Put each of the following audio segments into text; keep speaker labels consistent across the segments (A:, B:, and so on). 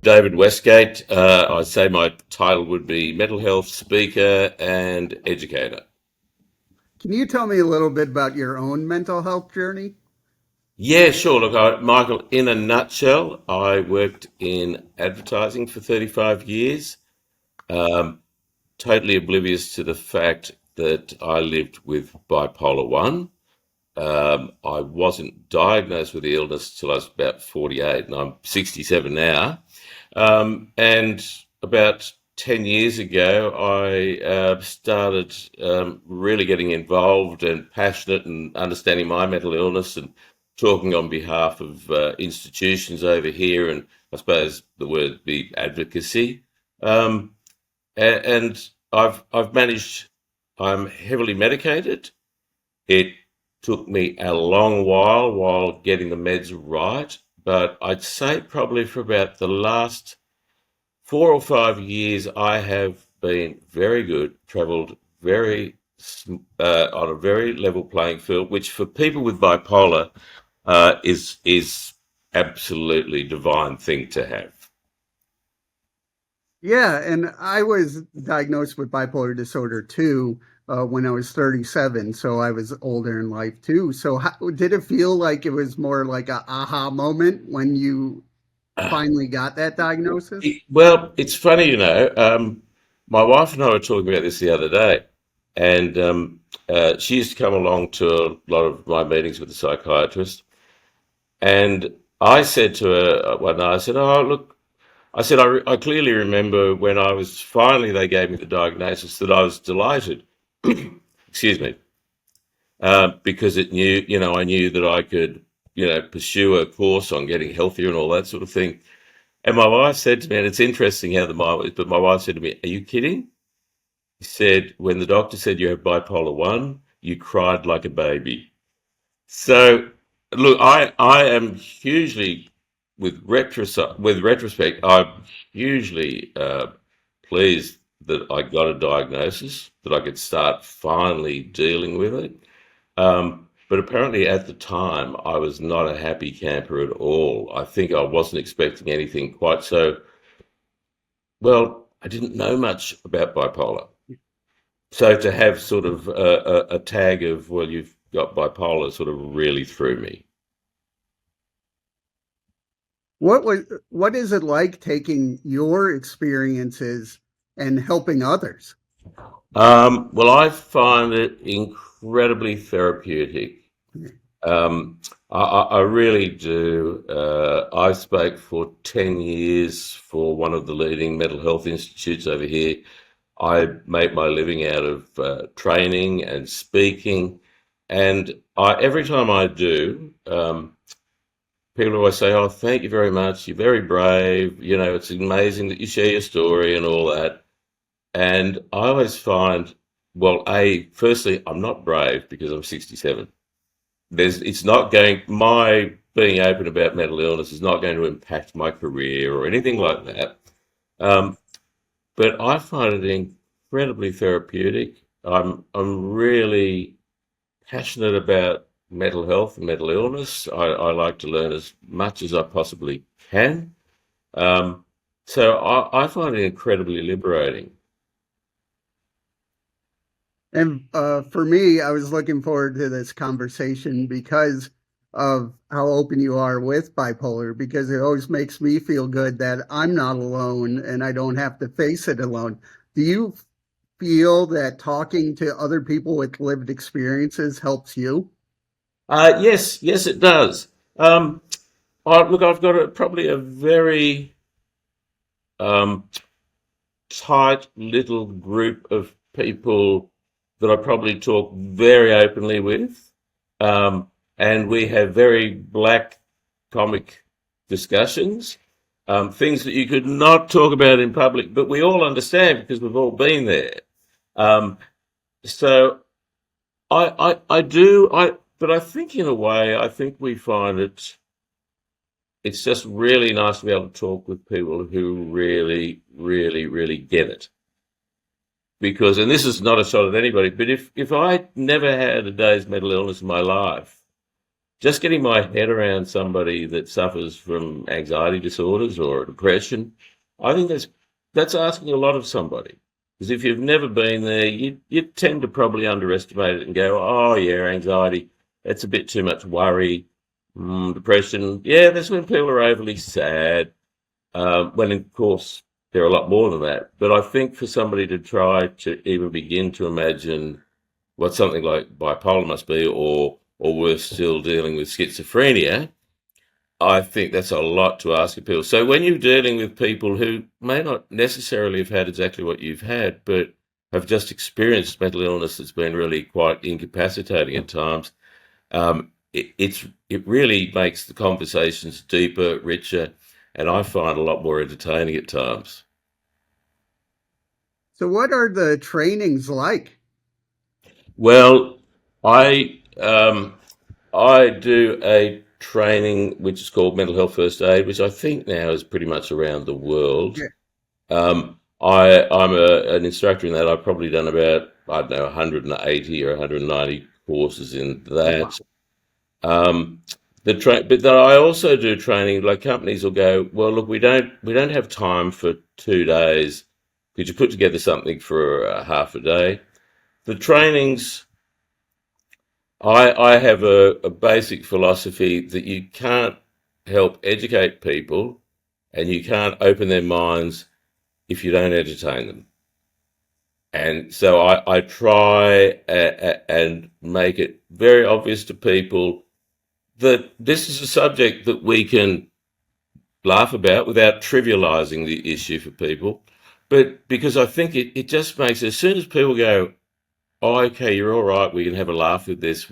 A: David Westgate. I'd say my title would be mental health speaker and educator.
B: Can you tell me a little bit about your own mental health journey?
A: Yeah, sure. Look, Michael, in a nutshell, I worked in advertising for 35 years, um, totally oblivious to the fact that I lived with bipolar 1. I wasn't diagnosed with the illness till I was about 48, and I'm 67 now. And about 10 years ago, I started really getting involved and passionate and understanding my mental illness and talking on behalf of institutions over here. And I suppose the word be advocacy. Um, and I've managed, I'm heavily medicated. It took me a long while getting the meds right, but I'd say probably for about the last 4 or 5 years, I have been very good, travelled on a very level playing field, which for people with bipolar is absolutely divine thing to have.
B: Yeah, and I was diagnosed with bipolar disorder too when I was 37, so I was older in life too. So did it feel like it was more like a aha moment when you finally got that diagnosis?
A: Well, it's funny, my wife and I were talking about this the other day, and she used to come along to a lot of my meetings with the psychiatrist, and I said to her one night, I said, "Oh, look," I said, I clearly remember when I was finally they gave me the diagnosis that I was delighted." Excuse me, because I knew that I could, pursue a course on getting healthier and all that sort of thing. And my wife said to me, and it's interesting how the mind was, but my wife said to me, "Are you kidding?" She said, "When the doctor said you have bipolar 1, you cried like a baby." So, look, I am hugely, with retrospect, I'm hugely pleased that I got a diagnosis, that I could start finally dealing with it. But apparently at the time, I was not a happy camper at all. I think I wasn't expecting anything quite so well. I didn't know much about bipolar. So to have sort of a tag of, well, you've got bipolar sort of really threw me.
B: What is it like taking your experiences and helping others?
A: Well, I find it incredibly therapeutic. I really do. I spoke for 10 years for one of the leading mental health institutes over here. I make my living out of training and speaking. And every time I do, people always say, "Oh, thank you very much. You're very brave. It's amazing that you share your story and all that." And I always find, well, firstly, I'm not brave because I'm 67. It's not going, my being open about mental illness is not going to impact my career or anything like that. Um, but I find it incredibly therapeutic. I'm really passionate about mental health and mental illness. I like to learn as much as I possibly can. Um, so I find it incredibly liberating.
B: And for me, I was looking forward to this conversation because of how open you are with bipolar, because it always makes me feel good that I'm not alone and I don't have to face it alone. Do you feel that talking to other people with lived experiences helps you?
A: Yes, yes, it does. Look, I've got probably a very um, tight little group of people that I probably talk very openly with, um, and we have very black comic discussions, things that you could not talk about in public, but we all understand because we've all been there. Um, so I do, but I think in a way, I think we find it's just really nice to be able to talk with people who really, really, really get it. Because, and this is not a shot at anybody, but if I never had a day's mental illness in my life, just getting my head around somebody that suffers from anxiety disorders or depression, I think that's asking a lot of somebody. Because if you've never been there, you tend to probably underestimate it and go, oh yeah, anxiety, it's a bit too much worry. Depression, yeah, that's when people are overly sad. When of course there are a lot more than that. But I think for somebody to try to even begin to imagine what something like bipolar must be, or worse still, dealing with schizophrenia, I think that's a lot to ask of people. So when you're dealing with people who may not necessarily have had exactly what you've had, but have just experienced mental illness that's been really quite incapacitating at times, it really makes the conversations deeper, richer, and I find a lot more entertaining at times.
B: So, what are the trainings like?
A: Well, I do a training which is called mental health first aid, which I think now is pretty much around the world.
B: Yeah.
A: I'm an instructor in that. I've probably done about, I don't know, 180 or 190 courses in
B: Oh, wow.
A: that. Um, but then I also do training. Like companies will go, well, look, we don't have time for 2 days. Could you put together something for half a day? The trainings, I have a basic philosophy that you can't help educate people and you can't open their minds if you don't entertain them. And so I try and make it very obvious to people that this is a subject that we can laugh about without trivializing the issue for people. But because I think it just makes, as soon as people go, oh, okay, you're all right, we can have a laugh with this,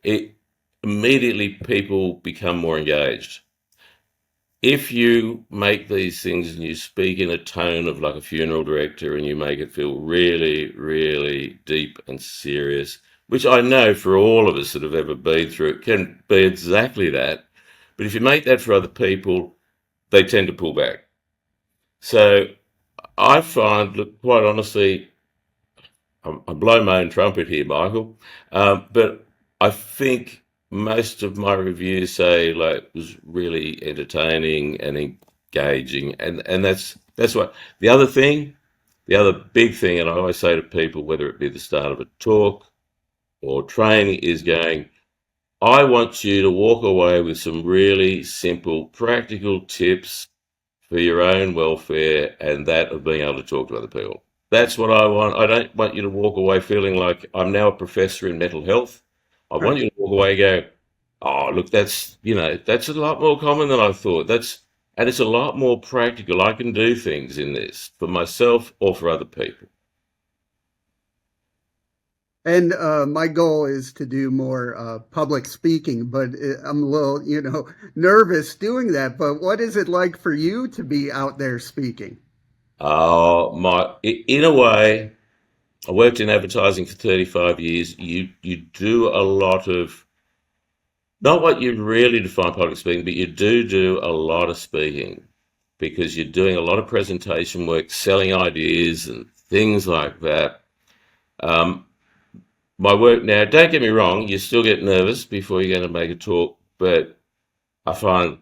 A: it immediately people become more engaged. If you make these things and you speak in a tone of like a funeral director and you make it feel really, really deep and serious, which I know for all of us that have ever been through it can be exactly that. But if you make that for other people, they tend to pull back. So I find, look, quite honestly, I'm blowing my own trumpet here, Michael, but I think most of my reviews say like was really entertaining and engaging, and that's what the other big thing, and I always say to people, whether it be the start of a talk or training, is going, I want you to walk away with some really simple, practical tips for your own welfare and that of being able to talk to other people. That's what I want. I don't want you to walk away feeling like I'm now a professor in mental health. I want
B: Right.
A: you to walk away and go, oh, look, that's a lot more common than I thought. And it's a lot more practical. I can do things in this for myself or for other people.
B: And my goal is to do more public speaking, but I'm a little, nervous doing that. But what is it like for you to be out there speaking?
A: In a way, I worked in advertising for 35 years. You do a lot of, not what you really define public speaking, but you do a lot of speaking because you're doing a lot of presentation work, selling ideas and things like that. Um, my work now, don't get me wrong, you still get nervous before you're going to make a talk, but I find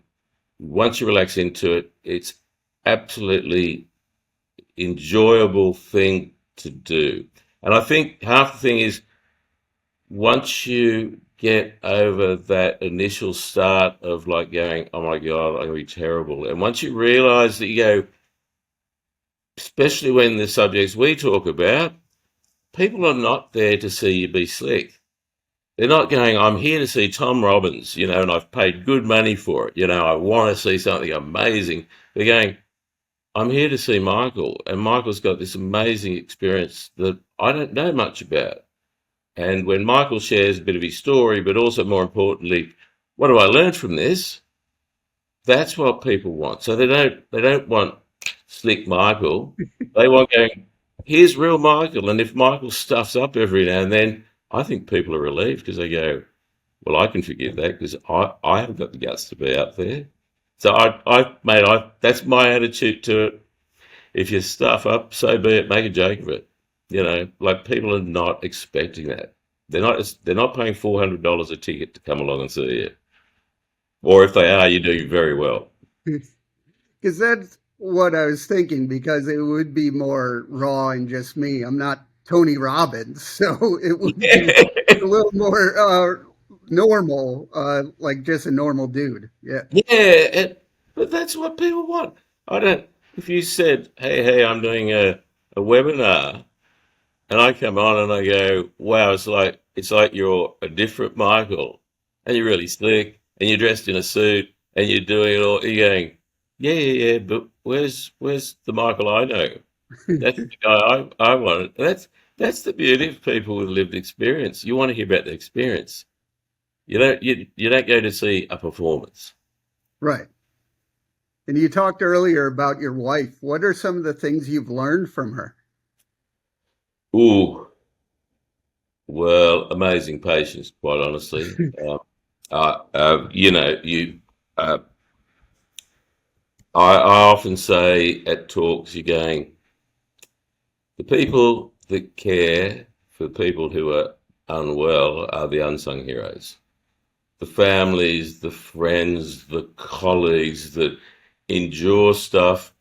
A: once you relax into it, it's absolutely enjoyable thing to do. And I think half the thing is once you get over that initial start of like going, oh my God, I'm going to be terrible. And once you realize that you go, especially when the subjects we talk about, people are not there to see you be slick. They're not going, I'm here to see Tom Robbins, and I've paid good money for it. I want to see something amazing. They're going, I'm here to see Michael, and Michael's got this amazing experience that I don't know much about. And when Michael shares a bit of his story, but also more importantly, what do I learn from this? That's what people want. So they don't want slick Michael. They want going, here's real Michael. And if Michael stuffs up every now and then, I think people are relieved because they go, well, I can forgive that because I haven't got the guts to be out there. So that's my attitude to it. If you stuff up, so be it. Make a joke of it. Like people are not expecting that. They're not paying $400 a ticket to come along and see you. Or if they are, you do very well.
B: Because that's what I was thinking, because it would be more raw and just me. I'm not Tony Robbins, so it would be a little more normal, like just a normal dude. Yeah.
A: Yeah, but that's what people want. I don't. If you said, "Hey, I'm doing a webinar," and I come on and I go, "Wow, it's like you're a different Michael, and you're really slick, and you're dressed in a suit, and you're doing it all." You're going, "Yeah, yeah, yeah," but where's the Michael I know? That's the guy I want. That's the beauty of people with lived experience. You want to hear about the experience. You don't go to see a performance.
B: Right. And you talked earlier about your wife. What are some of the things you've learned from her?
A: Ooh, well, amazing patience, quite honestly. You know, you. I often say at talks, you're going, the people that care for people who are unwell are the unsung heroes. The families, the friends, the colleagues that endure stuff.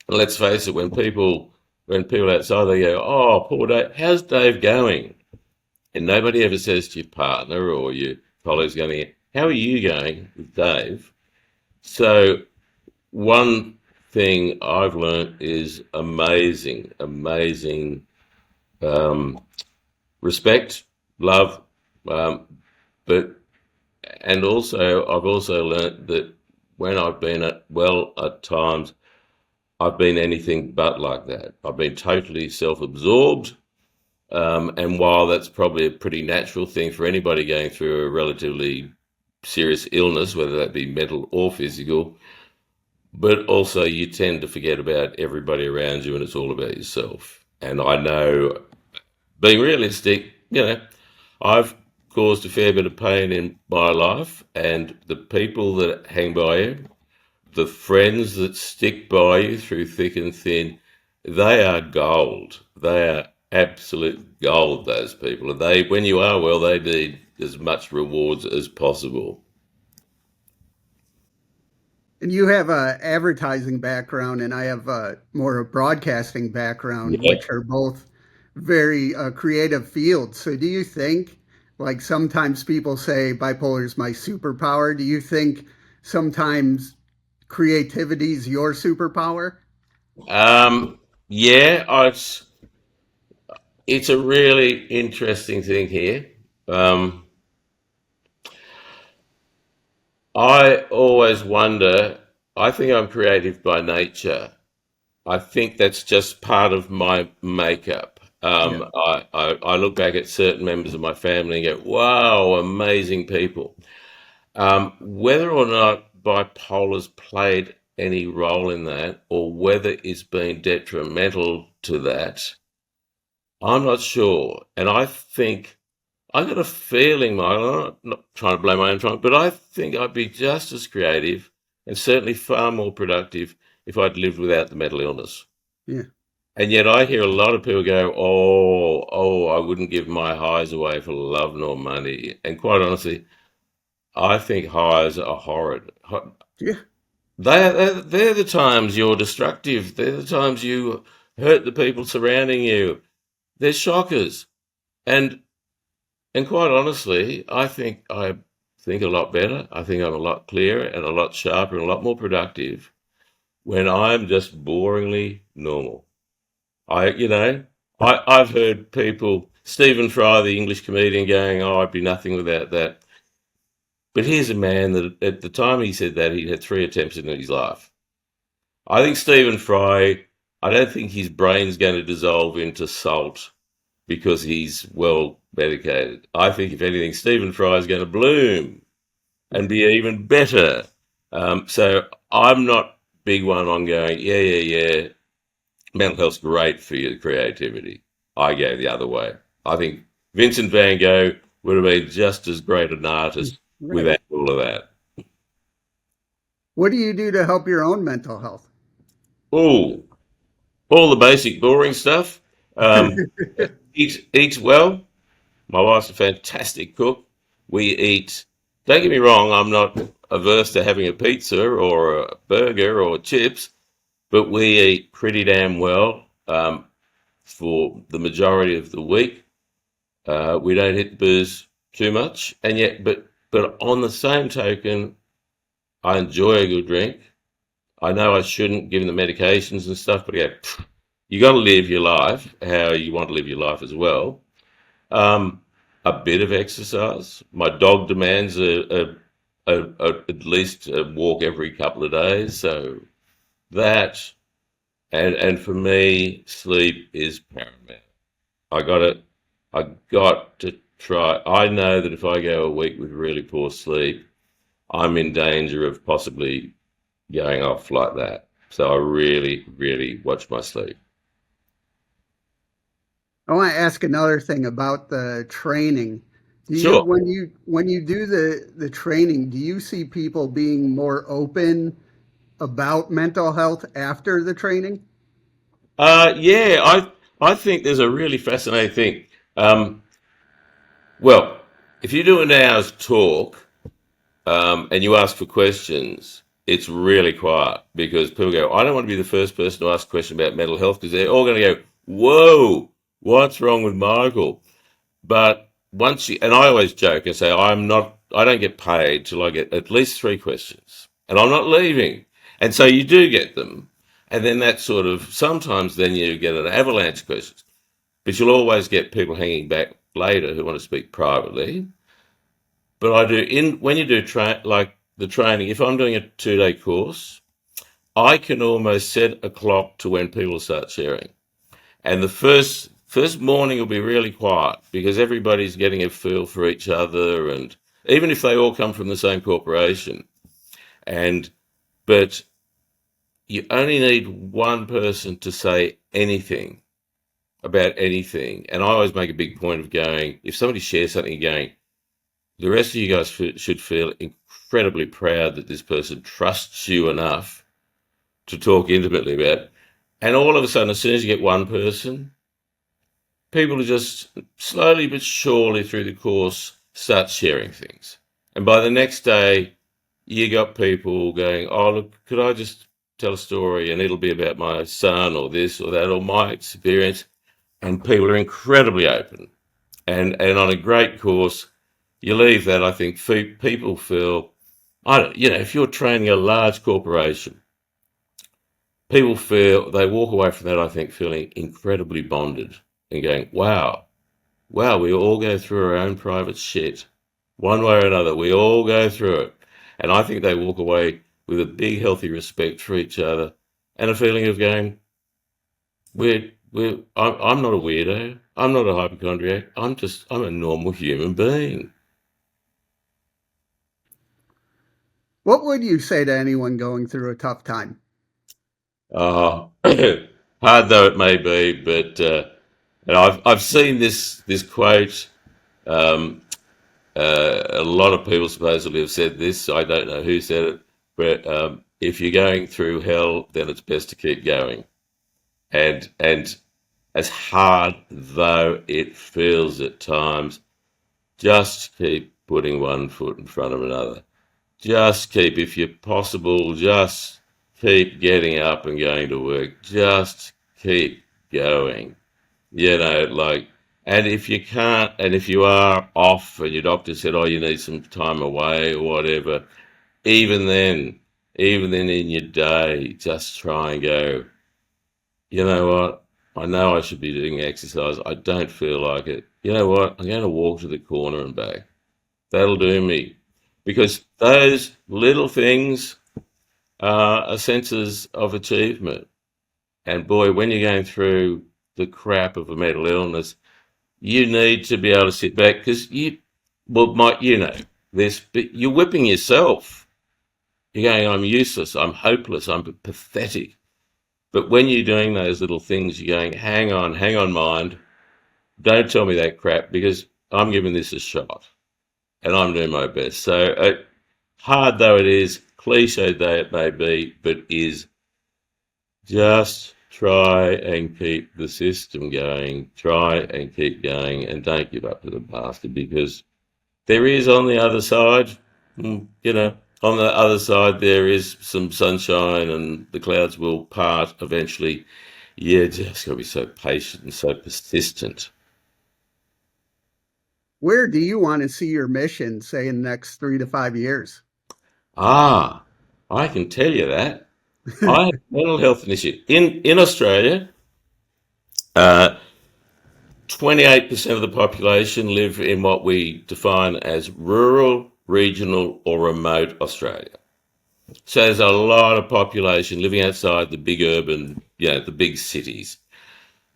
A: And let's face it, when people outside they go, "Oh, poor Dave, how's Dave going?" And nobody ever says to your partner or your colleagues going, "How are you going with Dave?" So one thing I've learned is amazing um, respect, love, um, but and also I've also learnt that when I've been at times I've been anything but like that. I've been totally self-absorbed. And while that's probably a pretty natural thing for anybody going through a relatively serious illness, whether that be mental or physical, but also you tend to forget about everybody around you and it's all about yourself. And I know, being realistic, I've caused a fair bit of pain in my life, and the people that hang by you, the friends that stick by you through thick and thin, they are gold. They are absolute gold, those people. And when you are well, they need as much rewards as possible.
B: And you have a advertising background, and I have more a broadcasting background,
A: Yeah.
B: which are both very creative fields. So, do you think, like sometimes people say, bipolar is my superpower? Do you think sometimes creativity is your superpower?
A: Um, yeah, it's a really interesting thing here. Um, I always wonder, I think I'm creative by nature. I think that's just part of my makeup.
B: Yeah.
A: I look back at certain members of my family and go, wow, amazing people. Whether or not bipolar's played any role in that, or whether it's been detrimental to that, I'm not sure. And I think I got a feeling, Michael, I'm not trying to blow my own trumpet, but I think I'd be just as creative and certainly far more productive if I'd lived without the mental illness.
B: Yeah.
A: And yet I hear a lot of people go, oh, I wouldn't give my highs away for love nor money. And quite honestly, I think highs are horrid.
B: Yeah.
A: They're the times you're destructive. They're the times you hurt the people surrounding you. They're shockers. And And quite honestly, I think a lot better. I think I'm a lot clearer and a lot sharper and a lot more productive when I'm just boringly normal. I've heard people, Stephen Fry, the English comedian, going, "Oh, I'd be nothing without that." But here's a man that at the time he said that, he'd had three attempts in his life. I think Stephen Fry, I don't think his brain's going to dissolve into salt because he's well medicated. I think, if anything, Stephen Fry is going to bloom and be even better. So I'm not big one on going, yeah, yeah, yeah, mental health's great for your creativity. I go the other way. I think Vincent van Gogh would have been just as great an artist
B: Right.
A: without all of that.
B: What do you do to help your own mental health?
A: Oh, all the basic boring stuff. Um, eat well, My wife's a fantastic cook. We eat, don't get me wrong, I'm not averse to having a pizza or a burger or chips, but we eat pretty damn well for the majority of the week. We don't hit the booze too much, and yet, but on the same token, I enjoy a good drink. I know I shouldn't, given the medications and stuff, but yeah, you got to live your life how you want to live your life as well. Um, a bit of exercise. My dog demands at least a walk every couple of days, so that and for me, sleep is paramount. I got to I got to try. I know that if I go a week with really poor sleep, I'm in danger of possibly going off like that. So I really, really watch my sleep.
B: I want to ask another thing about the training. Do you
A: Sure.
B: when you do the training, do you see people being more open about mental health after the training?
A: Yeah, I think there's a really fascinating thing. Um, well, if you do an hour's talk and you ask for questions, it's really quiet because people go, I don't want to be the first person to ask a question about mental health because they're all going to go, whoa, what's wrong with Michael? But once you, and I always joke and say, I don't get paid till I get at least three questions and I'm not leaving. And so you do get them. And then that sort of, sometimes then you get an avalanche of questions, but you'll always get people hanging back later who want to speak privately. But I do, when you do like the training, if I'm doing a 2 day course, I can almost set a clock to when people start sharing. And the first morning will be really quiet because everybody's getting a feel for each other, and even if they all come from the same corporation, and but you only need one person to say anything about anything. And I always make a big point of going, if somebody shares something, going, the rest of you guys should feel incredibly proud that this person trusts you enough to talk intimately about. And all of a sudden, as soon as you get one person, people are just slowly but surely through the course start sharing things. And by the next day, you got people going, oh, look, could I just tell a story? And it'll be about my son or this or that or my experience. And people are incredibly open. And on a great course, you leave that, I think, people feel, I don't, if you're training a large corporation, people feel, they walk away from that, I think, feeling incredibly bonded and going, wow, we all go through our own private shit. One way or another, we all go through it. And I think they walk away with a big, healthy respect for each other and a feeling of going, I'm not a weirdo. I'm not a hypochondriac. I'm a normal human being.
B: What would you say to anyone going through a tough time?
A: Uh, hard though it may be, but and I've seen this quote. Um, a lot of people supposedly have said this. I don't know who said it, but if you're going through hell, then it's best to keep going. And as hard though it feels at times, just keep putting one foot in front of another. Just keep, if you're possible, just keep getting up and going to work. Just keep going. Like, and if you can't, and if you are off and your doctor said, oh, you need some time away or whatever, even then, even then in your day, just try and go, you know what? I know I should be doing exercise. I don't feel like it. You know what? I'm going to walk to the corner and back. That'll do me. Because those little things are senses of achievement. And boy, when you're going through the crap of a mental illness, you need to be able to sit back because this, but you're whipping yourself. You're going, I'm useless, I'm hopeless, I'm pathetic. But when you're doing those little things, you're going, hang on, mind. Don't tell me that crap because I'm giving this a shot and I'm doing my best. So, hard though it is, cliche though it may be, but is just try and keep the system going, try and keep going, and don't give up to the bastard, because there is on the other side, you know, on the other side, there is some sunshine and the clouds will part eventually. Yeah, just got to be so patient and so persistent.
B: Where do you want to see your mission, say, in the next 3 to 5 years?
A: Ah, I can tell you that. I have a mental health initiative in Australia. Uh, 28% of the population live in what we define as rural, regional, or remote Australia. So there's a lot of population living outside the big urban, the big cities.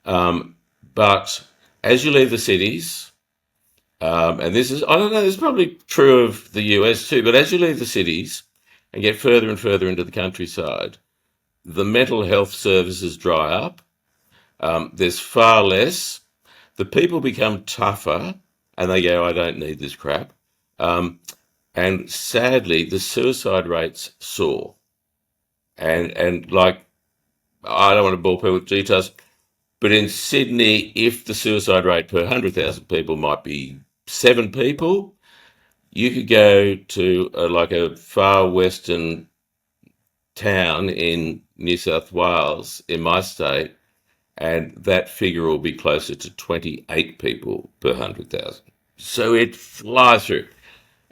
A: Um, but as you leave the cities, and this is, I don't know, this is probably true of the US too, but as you leave the cities and get further and further into the countryside, the mental health services dry up. There's far less. The people become tougher and they go, I don't need this crap. Um, and sadly, the suicide rates soar. And like, I don't want to bore people with details, but in Sydney, if the suicide rate per 100,000 people might be 7 people, you could go to like a far western town in New South Wales, in my state, and that figure will be closer to 28 people per 100,000. So it flies through.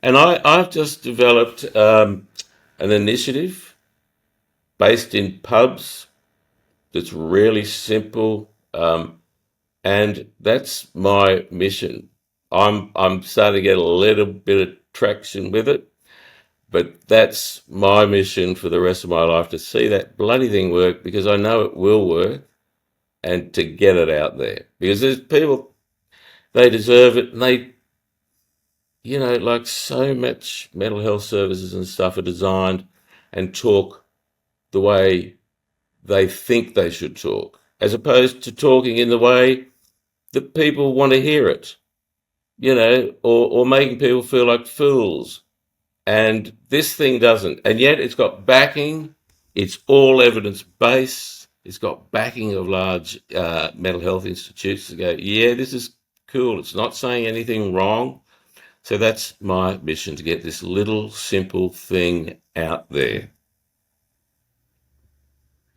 A: And I've just developed an initiative based in pubs that's really simple, and that's my mission. I'm starting to get a little bit of traction with it, but that's my mission for the rest of my life, to see that bloody thing work, because I know it will work, and to get it out there, because there's people, they deserve it, and they, like so much mental health services and stuff are designed and talk the way they think they should talk, as opposed to talking in the way that people want to hear it, or making people feel like fools. And this thing doesn't. And yet it's got backing. It's all evidence based. It's got backing of large mental health institutes to go, yeah, this is cool. It's not saying anything wrong. So that's my mission, to get this little simple thing out there.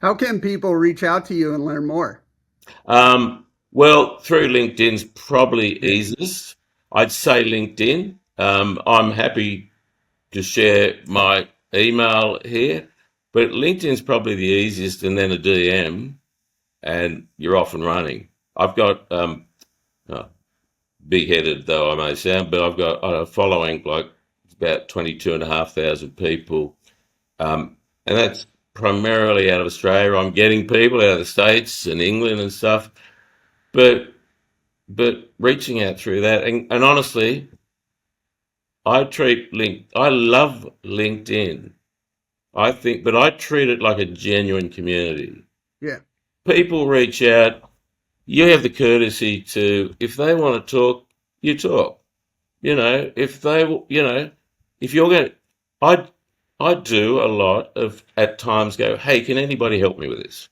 B: How can people reach out to you and learn more?
A: Well, through LinkedIn's probably
B: Yeah.
A: easiest. I'd say LinkedIn. I'm happy to share my email here, but LinkedIn's probably the easiest, and then a DM, and you're off and running. I've got, uh, big-headed though I may sound, but I've got a following like about 22,500 people, and that's primarily out of Australia. I'm getting people out of the States and England and stuff, but reaching out through that, and honestly, I love LinkedIn. But I treat it like a genuine community.
B: Yeah.
A: People reach out. You have the courtesy to, if they want to talk, you talk. If they, if you're going, I, I do a lot of, at times go, hey, can anybody help me with this?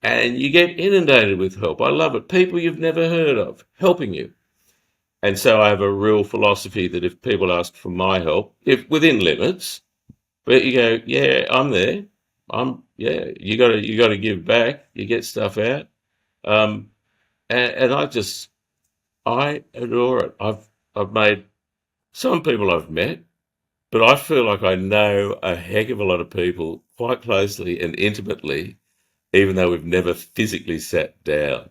A: And you get inundated with help. I love it. People you've never heard of helping you. And so I have a real philosophy that if people ask for my help, if within limits, but you go, yeah, I'm there. Yeah, you got to give back. You get stuff out. Um, and I adore it. I've made some people I've met, but I feel like I know a heck of a lot of people quite closely and intimately, even though we've never physically sat down.